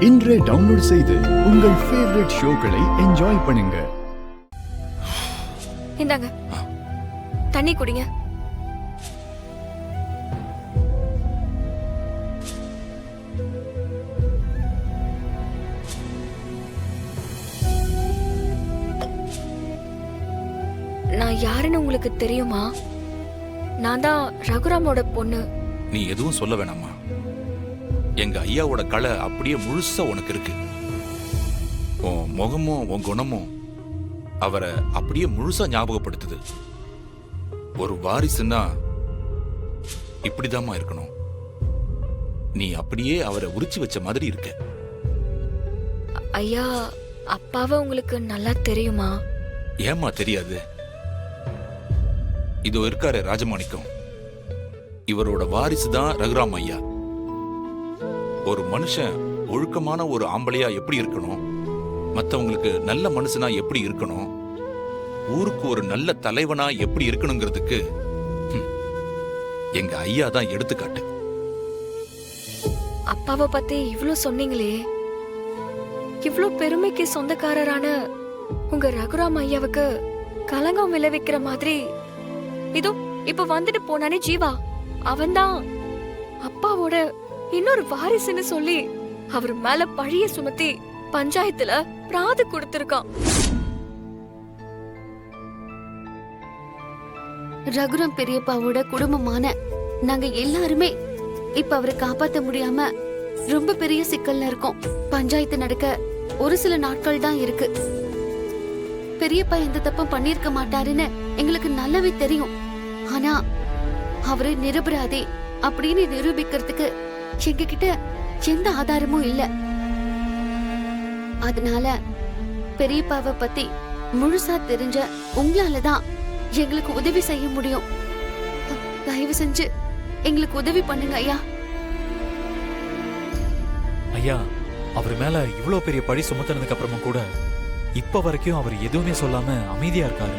இன்றே டவுன்லோட் செய்து உங்கள் ஃபேவரட் ஷோக்களை என்ஜாய் பண்ணுங்க. இந்தாங்க தண்ணி குடிங்க. நான் யாருன்னு உங்களுக்கு தெரியுமா? நான் தான் ரகுராமோட பொண்ணு. நீ எதுவும் சொல்ல வேணாமா. எங்க ஐயாவோட கலை அப்படியே முழுசா உனக்கு இருக்கு. உன் முகமும் உன் குணமும் அவரை அப்படியே முழுசா ஞாபகப்படுத்துது. ஒரு வாரிசுன்னா இப்படிதாம்மா இருக்கணும். நீ அப்படியே அவரை உரிச்சு வச்ச மாதிரி இருக்க. ஐயா அப்பாவை உங்களுக்கு நல்லா தெரியுமா? ஏம்மா தெரியாது? இதோ இருக்காரு ராஜமாணிக்கம், இவரோட வாரிசு தான் ரகுராம் ஐயா. ஒரு மனுஷன் ஒழுக்கமான ஒரு ஆம்பளையா எப்படி இருக்கணும், மத்தவங்களுக்கு நல்ல மனுஷனா எப்படி இருக்கணும், ஊருக்கு ஒரு நல்ல தலைவனா எப்படி இருக்கணுங்கிறதுக்கு எங்க ஐயா தான் எடுத்துக்காட்டு. அப்பாவை பத்தி இவ்ளோ சொன்னீங்களே, இவ்ளோ பெருமைக்கு சொந்தக்காரரான உங்க ரகுராம் ஐயாவுக்கு கலங்கம் விளைவிக்கிற மாதிரி இதோ இப்ப வந்துட்டு போனானே ஜீவா, அவன்தான் அப்பாவோட இன்னொரு வாரிசுன்னு சொல்லி அவர் மேல பழிய சுமத்தி பஞ்சாயத்துல பிராது கொடுத்திருக்கான். ரகுராம் பெரியப்பாவோட குடும்பமான நாங்க எல்லாருமே இப்ப அவரை காப்பாத்த முடியாம ரொம்ப பெரிய சிக்கல்ல இருக்கோம். பஞ்சாயத்து நடக்க ஒரு சில நாட்கள் தான் இருக்கு. பெரியப்பா எந்த தப்பும் பண்ணிருக்க மாட்டாருன்னு எங்களுக்கு நல்லாவே தெரியும். ஆனா அவரு நிரபராதி அப்படின்னு நிரூபிக்கிறதுக்கு எங்க கிட்ட எந்த ஆதாரமும் இல்ல. அதனால பெரியப்பாவை பத்தி முழுசா தெரிஞ்ச உங்களாலதான் எங்களுக்கு உதவி செய்ய முடியும். தயவு செஞ்சு எங்களுக்கு உதவி பண்ணுங்க ஐயா. ஐயா, அவர் மேல இவ்வளவு பெரிய பழி சுமத்தினதுக்கு அப்புறமும் கூட இப்ப வரைக்கும் அவர் எதுவுமே சொல்லாம அமைதியா இருக்காரு.